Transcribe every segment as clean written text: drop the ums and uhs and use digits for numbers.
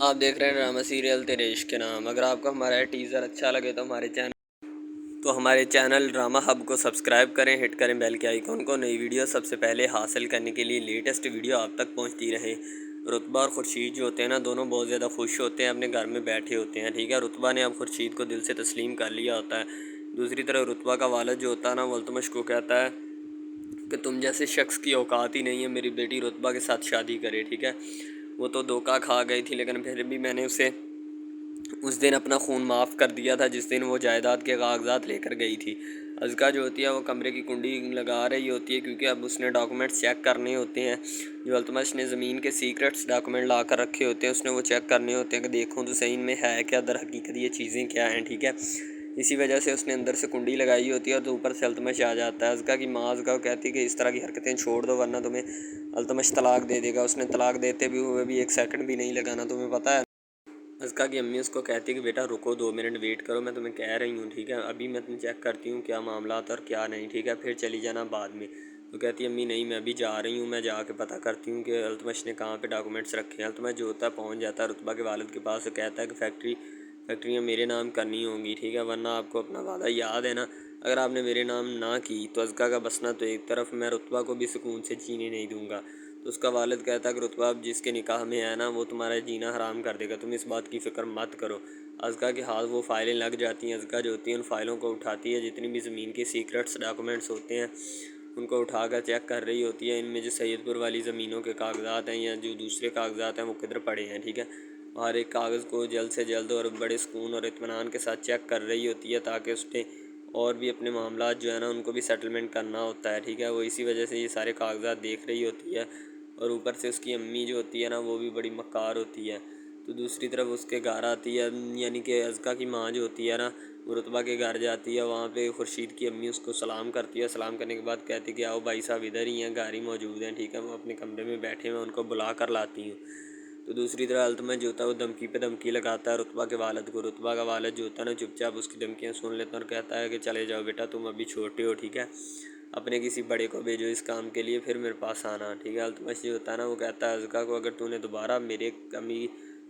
آپ دیکھ رہے ہیں ڈرامہ سیریل تیرے عشق کے نام۔ اگر آپ کو ہمارا ٹیزر اچھا لگے تو ہمارے چینل ڈرامہ ہب کو سبسکرائب کریں، ہٹ کریں بیل کے آئیکن کو، نئی ویڈیو سب سے پہلے حاصل کرنے کے لیے لیٹسٹ ویڈیو آپ تک پہنچتی رہے۔ رتبہ اور خورشید جو ہوتے ہیں نا، دونوں بہت زیادہ خوش ہوتے ہیں، اپنے گھر میں بیٹھے ہوتے ہیں، ٹھیک ہے۔ رتبہ نے اب خورشید کو دل سے تسلیم کر لیا ہوتا ہے۔ دوسری طرف رتبہ کا والد جو ہوتا ہے نا، وہ التمش کو کہتا ہے کہ تم جیسے شخص کی اوقات ہی نہیں ہے میری بیٹی رتبہ کے ساتھ شادی کرے، ٹھیک ہے۔ وہ تو دھوکہ کھا گئی تھی، لیکن پھر بھی میں نے اسے اس دن اپنا خون معاف کر دیا تھا جس دن وہ جائیداد کے کاغذات لے کر گئی تھی۔ ازکا جو ہوتی ہے وہ کمرے کی کنڈی لگا رہی ہوتی ہے، کیونکہ اب اس نے ڈاکومنٹس چیک کرنے ہوتے ہیں جو التمش نے زمین کے سیکرٹس ڈاکومنٹ لا کر رکھے ہوتے ہیں، اس نے وہ چیک کرنے ہوتے ہیں کہ دیکھوں تو صحیح میں ہے کیا، در حقیقت یہ چیزیں کیا ہیں، ٹھیک ہے۔ اسی وجہ سے اس نے اندر سے کنڈی لگائی ہوتی ہے اور تو اوپر سے التمش آ جاتا ہے۔ ازکا کی ماں ازکا کو کہتی ہے کہ اس طرح کی حرکتیں چھوڑ دو ورنہ تمہیں التمش طلاق دے دے گا۔ اس نے طلاق دیتے بھی ہوئے بھی ایک سیکنڈ بھی نہیں لگانا، تمہیں پتہ ہے۔ ازکا کی امی اس کو کہتی ہے کہ بیٹا رکو 2 منٹ ویٹ کرو، میں تمہیں کہہ رہی ہوں، ٹھیک ہے۔ ابھی میں تمہیں چیک کرتی ہوں کیا معاملات اور کیا نہیں، ٹھیک ہے، پھر چلی جانا بعد میں۔ تو کہتی ہے امی نہیں، میں ابھی جا رہی ہوں، میں جا کے پتہ کرتی ہوں کہ التمش نے کہاں پہ ڈاکومنٹس رکھے ہیں۔ التمش جو ہوتا ہے پہنچ جاتا ہے رتبہ کے والد کے پاس، کہتا ہے کہ فیکٹریاں میرے نام کرنی ہوں گی، ٹھیک ہے، ورنہ آپ کو اپنا وعدہ یاد ہے نا، اگر آپ نے میرے نام نہ کی تو ازکا کا بسنا تو ایک طرف، میں رتبہ کو بھی سکون سے جینے نہیں دوں گا۔ تو اس کا والد کہتا ہے کہ رتبہ اب جس کے نکاح میں ہے نا وہ تمہارا جینا حرام کر دے گا، تم اس بات کی فکر مت کرو۔ ازکا کے ہاتھ وہ فائلیں لگ جاتی ہیں، ازکا جو ہوتی ہے ان فائلوں کو اٹھاتی ہے، جتنی بھی زمین کے سیکرٹس ڈاکومنٹس ہوتے ہیں ان کو اٹھا کر چیک کر رہی ہوتی ہے، ان میں جو سید پور والی زمینوں کے کاغذات ہیں یا جو دوسرے کاغذات ہیں وہ کدھر پڑے ہیں، ٹھیک ہے۔ ہر ایک کاغذ کو جلد سے جلد اور بڑے سکون اور اطمینان کے ساتھ چیک کر رہی ہوتی ہے، تاکہ اس نے اور بھی اپنے معاملات جو ہے نا ان کو بھی سیٹلمنٹ کرنا ہوتا ہے، ٹھیک ہے۔ وہ اسی وجہ سے یہ سارے کاغذات دیکھ رہی ہوتی ہے، اور اوپر سے اس کی امی جو ہوتی ہے نا وہ بھی بڑی مکار ہوتی ہے۔ تو دوسری طرف اس کے گھر آتی ہے، یعنی کہ ازکا کی ماں جو ہوتی ہے نا وہ رتبہ کے گھر جاتی ہے، وہاں پہ خورشید کی امی اس کو سلام کرتی ہے، سلام کرنے کے بعد کہتی ہے کہ آؤ بھائی صاحب ادھر ہی ہیں، گھر ہی موجود ہیں، ٹھیک ہے۔ وہ اپنے کمرے میں بیٹھے ہوئے ان کو بلا کر لاتی ہوں۔ تو دوسری طرح التمش جو ہوتا ہے وہ دھمکی پہ دھمکی لگاتا ہے رتبہ کے والد کو۔ رتبہ کا والد جو ہوتا ہے نا چپ چاپ اس کی دھمکیاں سن لیتا ہے اور کہتا ہے کہ چلے جاؤ بیٹا، تم ابھی چھوٹے ہو، ٹھیک ہے، اپنے کسی بڑے کو بھیجو اس کام کے لیے، پھر میرے پاس آنا، ٹھیک ہے۔ التمش جو ہوتا ہے نا وہ کہتا ہے ازکا کو اگر تو نے دوبارہ میرے کمی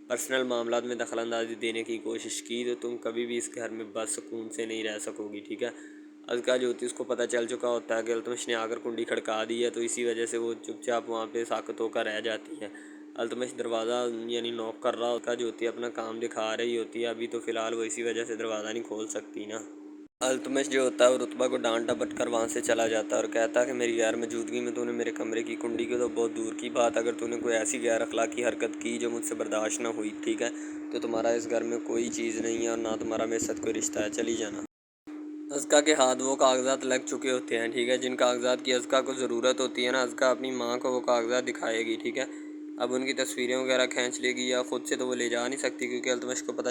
پرسنل معاملات میں دخل اندازی دینے کی کوشش کی تو تم کبھی بھی اس گھر میں بس سکون سے نہیں رہ سکو گی، ٹھیک ہے۔ ازکا جو ہوتی ہے اس کو پتہ چل چکا ہوتا ہے کہ التمش نے آ کر کنڈی کھڑکا دی ہے، تو اسی وجہ سے وہ چپ چاپ وہاں پہ ساکت ہو کر رہ جاتی ہے۔ التمش دروازہ یعنی نوک کر رہا ہوتا ہے، جو ہوتی ہے اپنا کام دکھا رہی ہوتی ہے، ابھی تو فی الحال وہ اسی وجہ سے دروازہ نہیں کھول سکتی نا۔ التمش جو ہوتا ہے وہ رتبہ کو ڈانٹ ڈپٹ کر وہاں سے چلا جاتا ہے اور کہتا ہے کہ میری غیر موجودگی میں تو نے میرے کمرے کی کنڈی کی تو بہت دور کی بات، اگر تو نے کوئی ایسی غیر اخلاقی حرکت کی جو مجھ سے برداشت نہ ہوئی، ٹھیک ہے، تو تمہارا اس گھر میں کوئی چیز نہیں ہے اور نہ تمہارا میرے ساتھ کوئی رشتہ ہے، چلی جانا۔ ازکا کے ہاتھ وہ کاغذات لگ چکے ہوتے ہیں، ٹھیک ہے، جن کاغذات کی ازکا کو ضرورت ہوتی ہے نا، ازکا اپنی ماں کو وہ کاغذات دکھائے گی، ٹھیک ہے۔ اب ان کی تصویریں وغیرہ کھینچ لے گی یا خود سے تو وہ لے جا نہیں سکتی، کیونکہ التمش کو پتہ